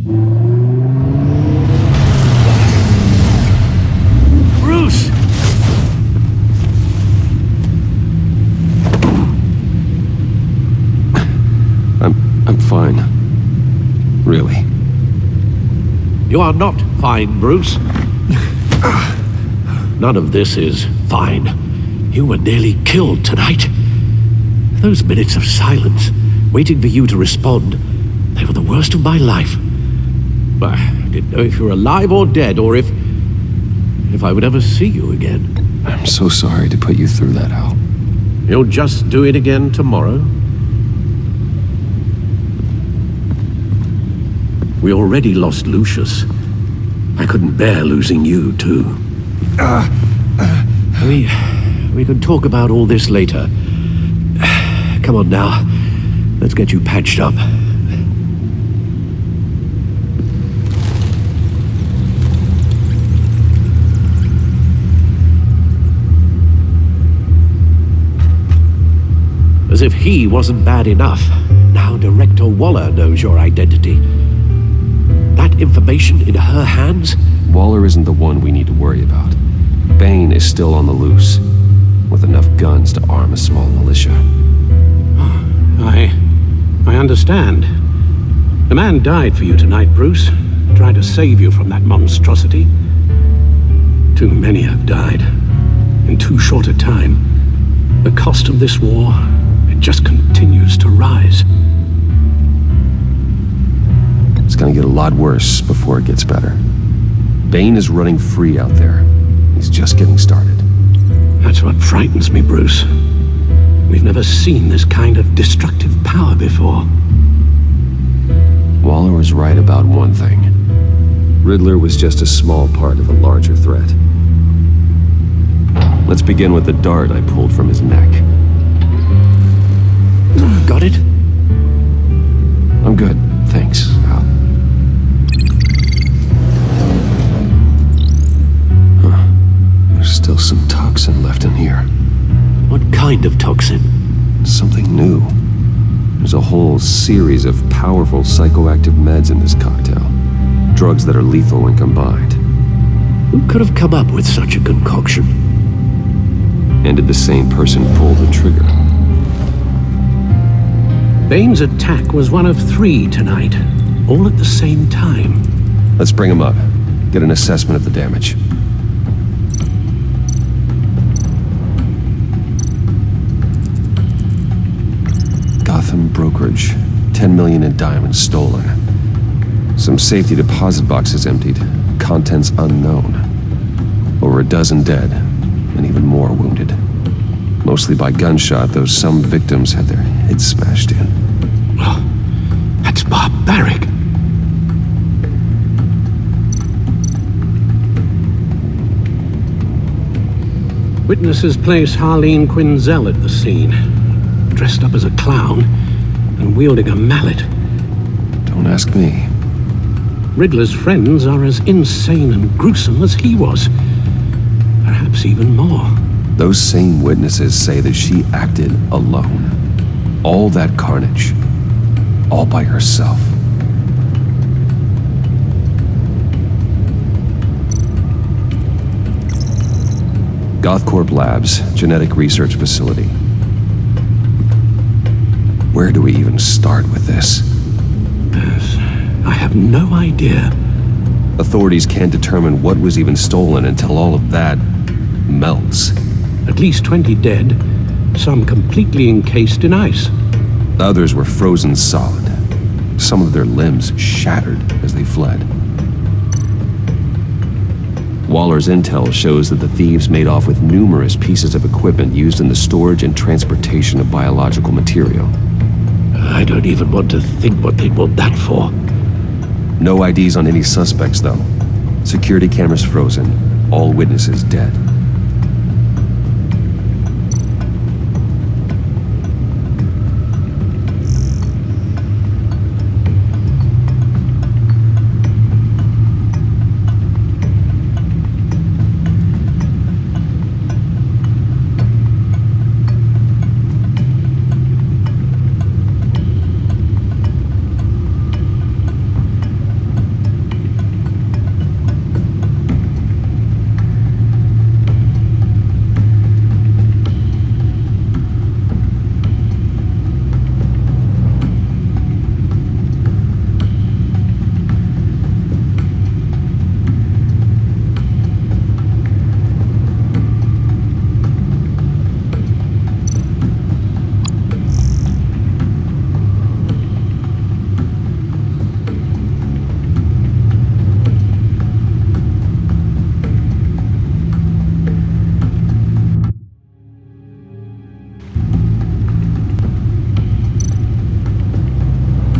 Bruce! I'm fine. Really. You are not fine, Bruce. None of this is fine. You were nearly killed tonight. Those minutes of silence, waiting for you to respond, they were the worst of my life. I didn't know if you were alive or dead, or if I would ever see you again. I'm so sorry to put you through that, Al. You'll just do it again tomorrow? We already lost Lucius. I couldn't bear losing you, too. We can talk about all this later. Come on now. Let's get you patched up. As if he wasn't bad enough, now Director Waller knows your identity. That information in her hands? Waller isn't the one we need to worry about. Bane is still on the loose, with enough guns to arm a small militia. I understand. The man died for you tonight, Bruce. Tried to save you from that monstrosity. Too many have died. In too short a time. The cost of this war, it just continues to rise. It's gonna get a lot worse before it gets better. Bane is running free out there. He's just getting started. That's what frightens me, Bruce. We've never seen this kind of destructive power before. Waller was right about one thing. Riddler was just a small part of a larger threat. Let's begin with the dart I pulled from his neck. Got it? I'm good, thanks, Al. There's still some toxin left in here. What kind of toxin? Something new. There's a whole series of powerful psychoactive meds in this cocktail. Drugs that are lethal when combined. Who could have come up with such a concoction? And did the same person pull the trigger? Bane's attack was one of 3 tonight, all at the same time. Let's bring him up. Get an assessment of the damage. Gotham brokerage. 10 million in diamonds stolen. Some safety deposit boxes emptied. Contents unknown. Over a dozen dead, and even more wounded. Mostly by gunshot, though some victims had their heads smashed in. Oh, that's barbaric. Witnesses place Harleen Quinzel at the scene, dressed up as a clown and wielding a mallet. Don't ask me. Riddler's friends are as insane and gruesome as he was. Perhaps even more. Those same witnesses say that she acted alone. All that carnage. All by herself. Gothcorp Labs, genetic research facility. Where do we even start with this? I have no idea. Authorities can't determine what was even stolen until all of that melts. At least 20 dead, some completely encased in ice. Others were frozen solid. Some of their limbs shattered as they fled. Waller's intel shows that the thieves made off with numerous pieces of equipment used in the storage and transportation of biological material. I don't even want to think what they'd want that for. No IDs on any suspects, though. Security cameras frozen. All witnesses dead.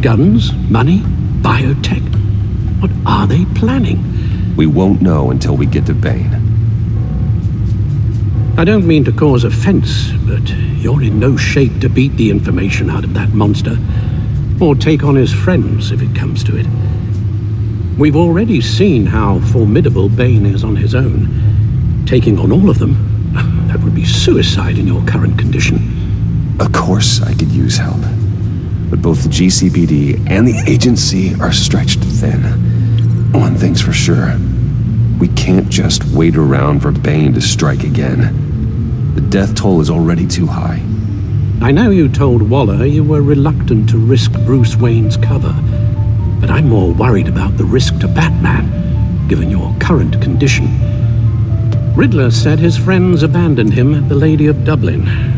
Guns? Money? Biotech? What are they planning? We won't know until we get to Bane. I don't mean to cause offense, but you're in no shape to beat the information out of that monster, or take on his friends if it comes to it. We've already seen how formidable Bane is on his own. Taking on all of them, that would be suicide in your current condition. Of course I could use help. But both the GCPD and the agency are stretched thin. One thing's for sure. We can't just wait around for Bane to strike again. The death toll is already too high. I know you told Waller you were reluctant to risk Bruce Wayne's cover, but I'm more worried about the risk to Batman, given your current condition. Riddler said his friends abandoned him at the Lady of Dublin.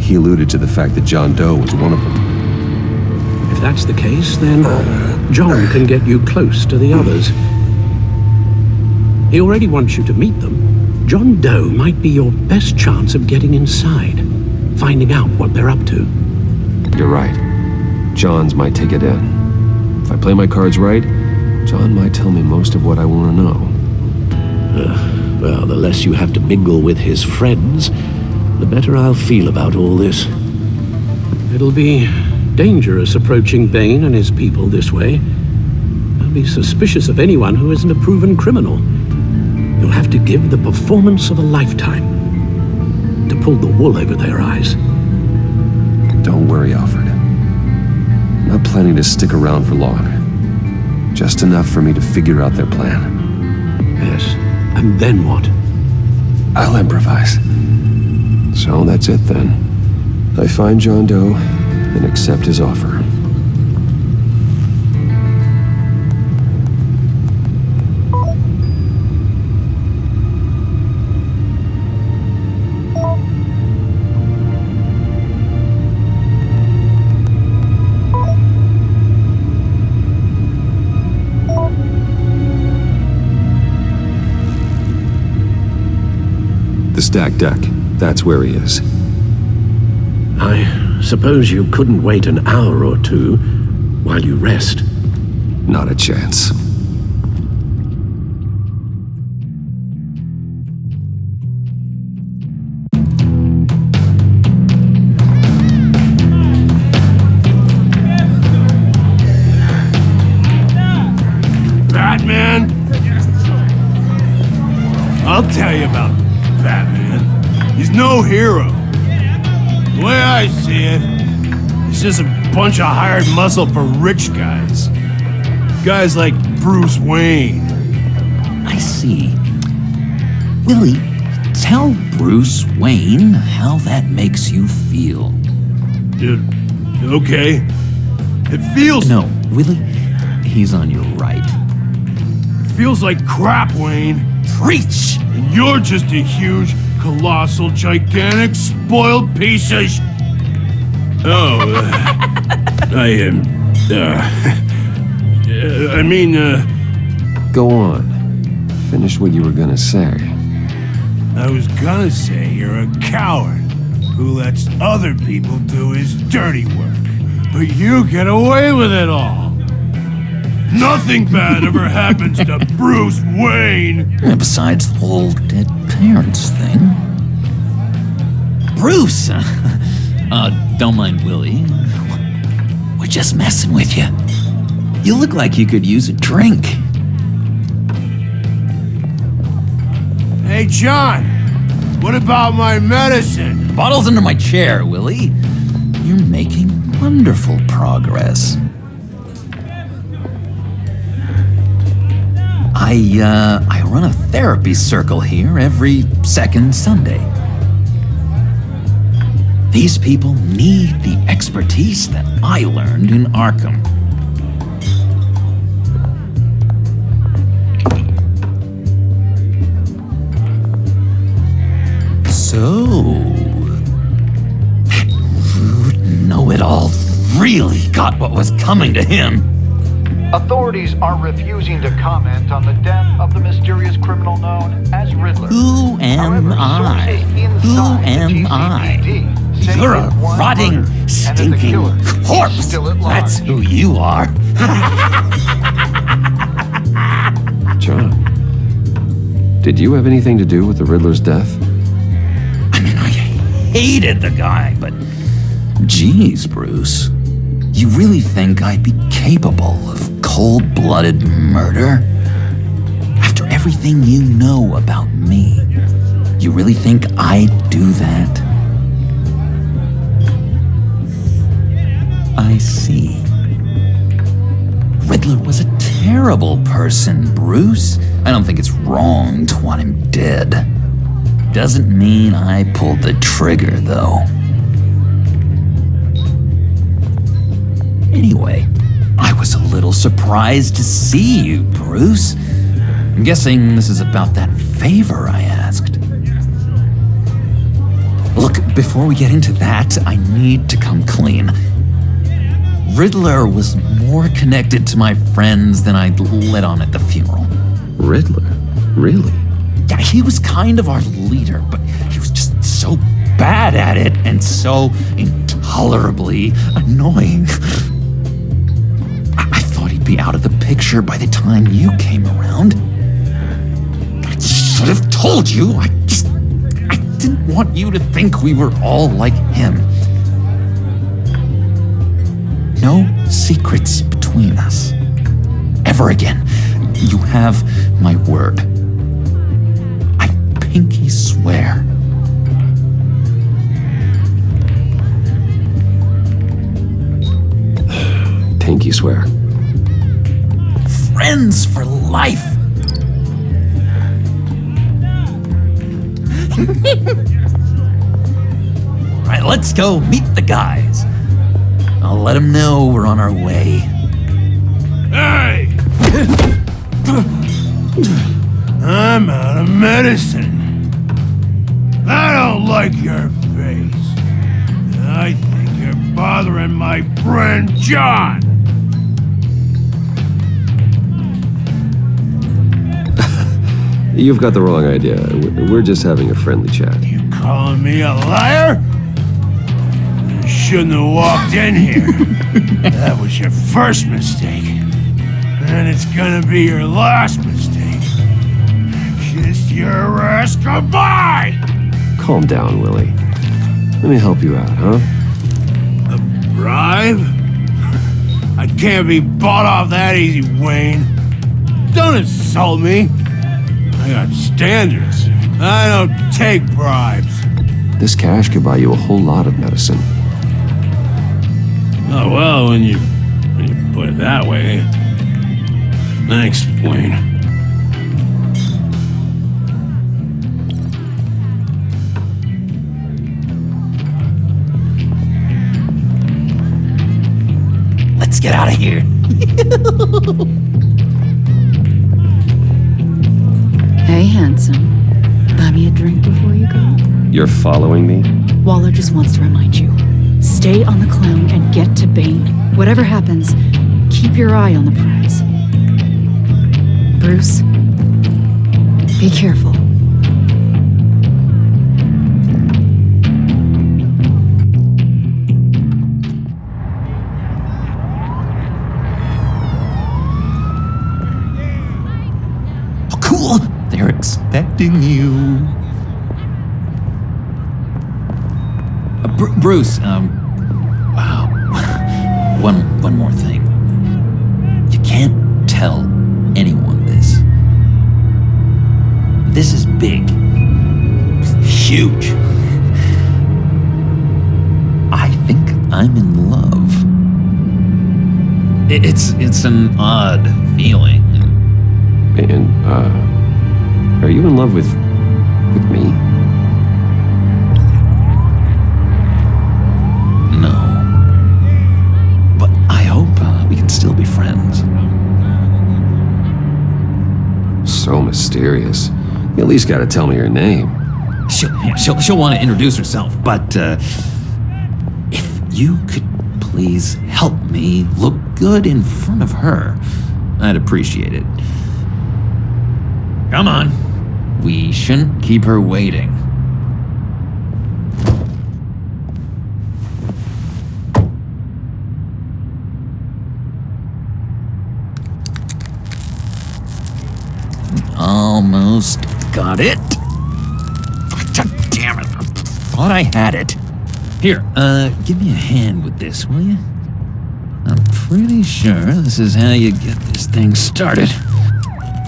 He alluded to the fact that John Doe was one of them. If that's the case, then John can get you close to the others. He already wants you to meet them. John Doe might be your best chance of getting inside, finding out what they're up to. You're right. John's my ticket in. If I play my cards right, John might tell me most of what I want to know. Well, the less you have to mingle with his friends, the better I'll feel about all this. It'll be dangerous approaching Bane and his people this way. I'll be suspicious of anyone who isn't a proven criminal. You'll have to give the performance of a lifetime to pull the wool over their eyes. Don't worry, Alfred. I'm not planning to stick around for long. Just enough for me to figure out their plan. Yes, and then what? I'll improvise. So that's it then. I find John Doe and accept his offer. The stacked deck. That's where he is. I suppose you couldn't wait an hour or two while you rest. Not a chance. Batman? I'll tell you about Batman. He's no hero. The way I see it, he's just a bunch of hired muscle for rich guys. Guys like Bruce Wayne. I see. Willie, tell Bruce Wayne how that makes you feel. Dude, okay. It feels... No, Willie, he's on your right. It feels like crap, Wayne. Preach! And you're just a huge, colossal, gigantic, spoiled piece of Go on. Finish what you were gonna say. I was gonna say you're a coward who lets other people do his dirty work. But you get away with it all. Nothing bad ever happens to Bruce Wayne. And besides the whole dead parents thing. Bruce! Don't mind Willie. We're just messing with you. You look like you could use a drink. Hey, John, what about my medicine? Bottle's under my chair, Willie. You're making wonderful progress. I run a therapy circle here every second Sunday. These people need the expertise that I learned in Arkham. So, that rude know-it-all really got what was coming to him. Authorities are refusing to comment on the death of the mysterious criminal known as Riddler. Who am However, I? sources Who inside the am I? GCPD saying You're a it's one rotting, murder, and that the stinking killer is corpse. still at large. That's who you are. John, did you have anything to do with the Riddler's death? I mean, I hated the guy, but geez, Bruce. You really think I'd be capable of cold-blooded murder? After everything you know about me, you really think I'd do that? I see. Riddler was a terrible person, Bruce. I don't think it's wrong to want him dead. Doesn't mean I pulled the trigger, though. Anyway, I was a little surprised to see you, Bruce. I'm guessing this is about that favor I asked. Look, before we get into that, I need to come clean. Riddler was more connected to my friends than I'd let on at the funeral. Riddler? Really? Yeah, he was kind of our leader, but he was just so bad at it and so intolerably annoying. I thought he'd be out of the picture by the time you came around. I should have told you. I didn't want you to think we were all like him. No secrets between us. Ever again. You have my word. I pinky swear. Pinky swear. Friends for life. All right, let's go meet the guys. I'll let them know we're on our way. Hey! I'm out of medicine. I don't like your face. I think you're bothering my friend John. You've got the wrong idea. We're just having a friendly chat. You calling me a liar? You shouldn't have walked in here. That was your first mistake. And it's gonna be your last mistake. Kiss your ass goodbye! Calm down, Willie. Let me help you out, huh? A bribe? I can't be bought off that easy, Wayne. Don't insult me. I got standards. I don't take bribes. This cash could buy you a whole lot of medicine. Oh, well, when you put it that way. Thanks, Wayne. Let's get out of here. Hey, handsome. Buy me a drink before you go. You're following me? Waller just wants to remind you. Stay on the clown and get to Bane. Whatever happens, keep your eye on the prize. Bruce, be careful. Oh, cool. They're expecting you. Bruce, wow. One more thing. You can't tell anyone this. This is big. Huge. I think I'm in love. It's an odd feeling. And, are you in love with me? No. But I hope we can still be friends. So mysterious. You at least gotta tell me your name. She'll want to introduce herself, but if you could please help me look good in front of her, I'd appreciate it. Come on. We shouldn't keep her waiting. Almost got it. God damn it. I thought I had it. Here, give me a hand with this, will you? I'm pretty sure this is how you get this thing started.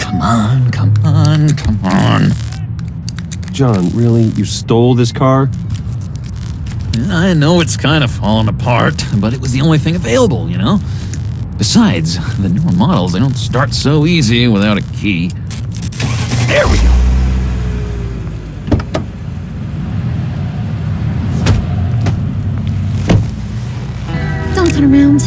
Come on, come on, come on. John, really? You stole this car? I know it's kind of falling apart, but it was the only thing available, you know? Besides, the newer models, they don't start so easy without a key. There we go. Don't turn around.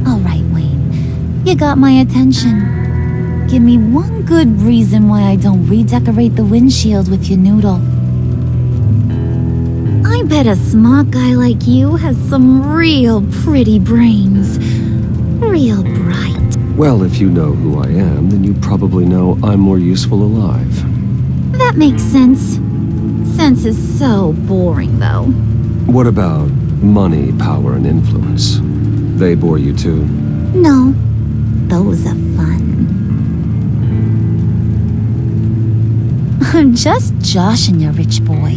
All right, Wayne. You got my attention. Give me one good reason why I don't redecorate the windshield with your noodle. I bet a smart guy like you has some real pretty brains. Real bright. Well, if you know who I am, then you probably know I'm more useful alive. That makes sense. Sense is so boring, though. What about money, power, and influence? They bore you too? No, those are fun. I'm just joshing you, rich boy.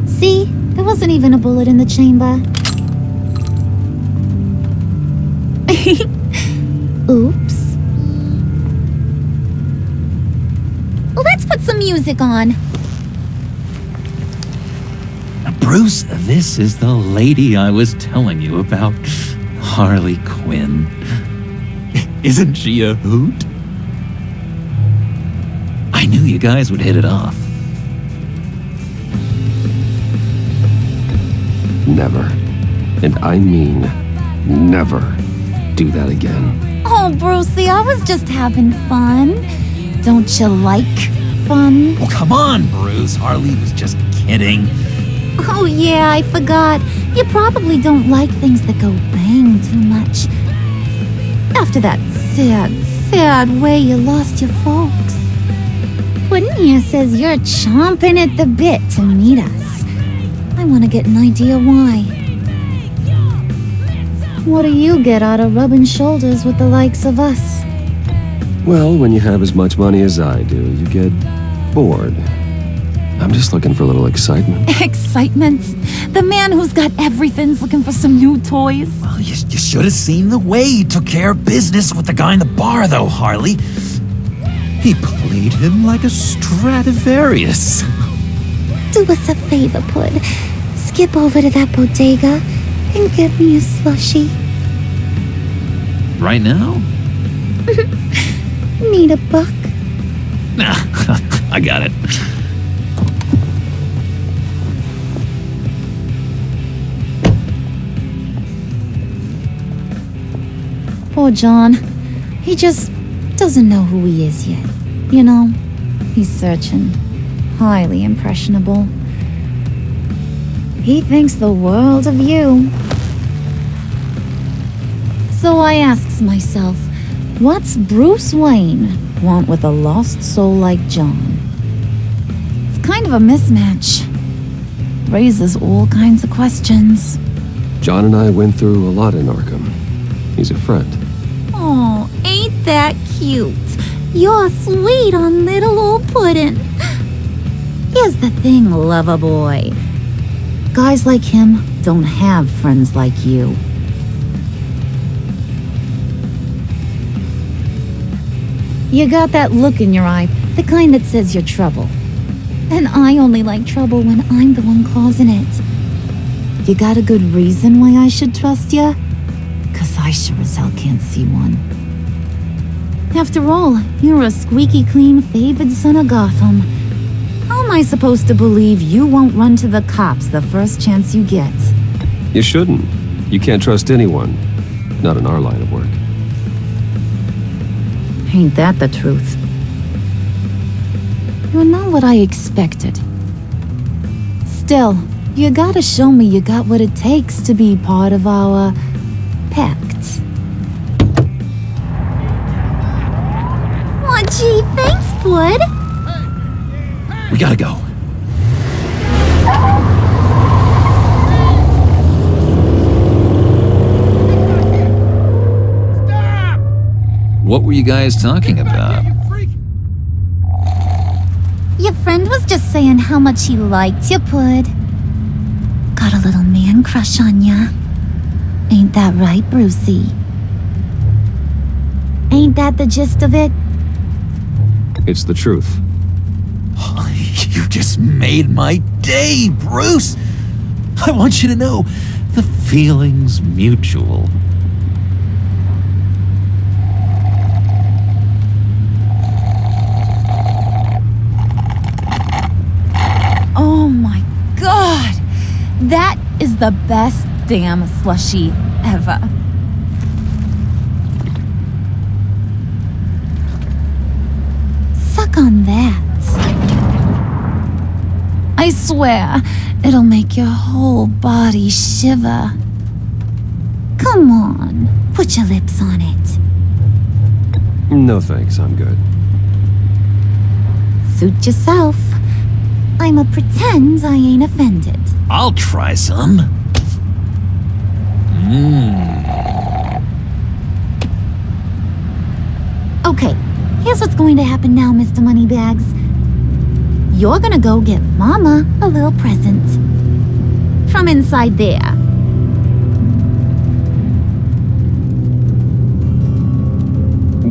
See, there wasn't even a bullet in the chamber. Oops. Let's put some music on. Bruce, this is the lady I was telling you about. Harley Quinn. Isn't she a hoot? I knew you guys would hit it off. Never. And I mean never do that again. Oh, Brucey, I was just having fun. Don't you like fun? Oh, come on, Bruce. Harley was just kidding. Oh, yeah, I forgot. You probably don't like things that go bang too much. After that sad way you lost your folks. Puddin' here says you're chomping at the bit to meet us. I want to get an idea why. What do you get out of rubbing shoulders with the likes of us? Well, when you have as much money as I do, you get bored. I'm just looking for a little excitement. Excitement? The man who's got everything's looking for some new toys. Well, you should have seen the way he took care of business with the guy in the bar, though, Harley. He played him like a Stradivarius. Do us a favor, Pud. Skip over to that bodega and get me a slushie. Right now? Need a buck? Nah, I got it. Poor John. He just doesn't know who he is yet. You know, he's searching. Highly impressionable. He thinks the world of you. So I asks myself, what's Bruce Wayne want with a lost soul like John? It's kind of a mismatch. Raises all kinds of questions. John and I went through a lot in Arkham. He's a friend. Oh, ain't that cute? You're sweet on little old Puddin'. Here's the thing, lover boy. Guys like him don't have friends like you. You got that look in your eye, the kind that says you're trouble. And I only like trouble when I'm the one causing it. You got a good reason why I should trust you? 'Cause I sure as hell can't see one. After all, you're a squeaky clean favored son of Gotham. How am I supposed to believe you won't run to the cops the first chance you get? You shouldn't. You can't trust anyone. Not in our line of work. Ain't that the truth? You're not what I expected. Still, you gotta show me you got what it takes to be part of our Pact. Aw, gee, thanks, Bud. We gotta go. Stop! What were you guys talking about? You freak! Your friend was just saying how much he liked you, Pud. Got a little man crush on ya. Ain't that right, Brucey? Ain't that the gist of it? It's the truth. You just made my day, Bruce! I want you to know, the feeling's mutual. Oh my god! That is the best damn slushie ever. Suck on that. I swear, it'll make your whole body shiver. Come on, put your lips on it. No thanks, I'm good. Suit yourself. I'ma pretend I ain't offended. I'll try some. Okay, here's what's going to happen now, Mr. Moneybags. You're gonna go get Mama a little present. From inside there.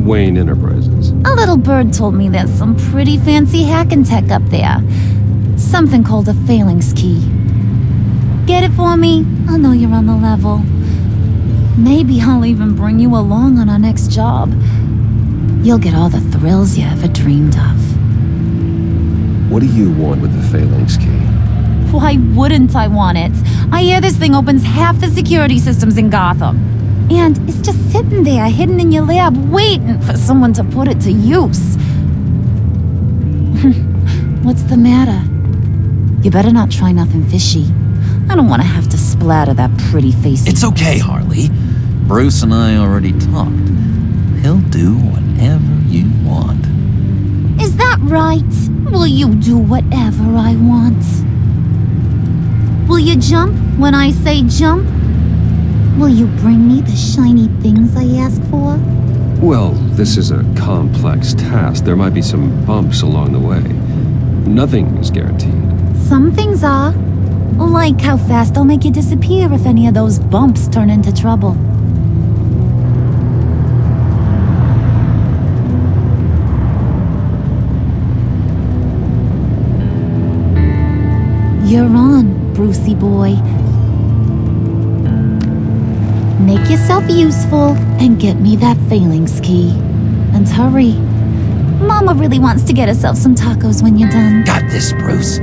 Wayne Enterprises. A little bird told me there's some pretty fancy hacking tech up there. Something called a phalanx key. Get it for me? I'll know you're on the level. Maybe I'll even bring you along on our next job. You'll get all the thrills you ever dreamed of. What do you want with the phalanx key? Why wouldn't I want it? I hear this thing opens half the security systems in Gotham. And it's just sitting there, hidden in your lab, Waiting for someone to put it to use. What's the matter? You better not try nothing fishy. I don't want to have to splatter that pretty face. It's okay, Harley. Bruce and I already talked. He'll do whatever you want. Is that right? Will you do whatever I want? Will you jump when I say jump? Will you bring me the shiny things I ask for? Well, this is a complex task. There might be some bumps along the way. Nothing is guaranteed. Some things are. Like how fast I'll make you disappear if any of those bumps turn into trouble. You're on, Brucey boy. Make yourself useful and get me that phalanx key. And hurry. Mama really wants to get herself some tacos when you're done. Got this, Bruce.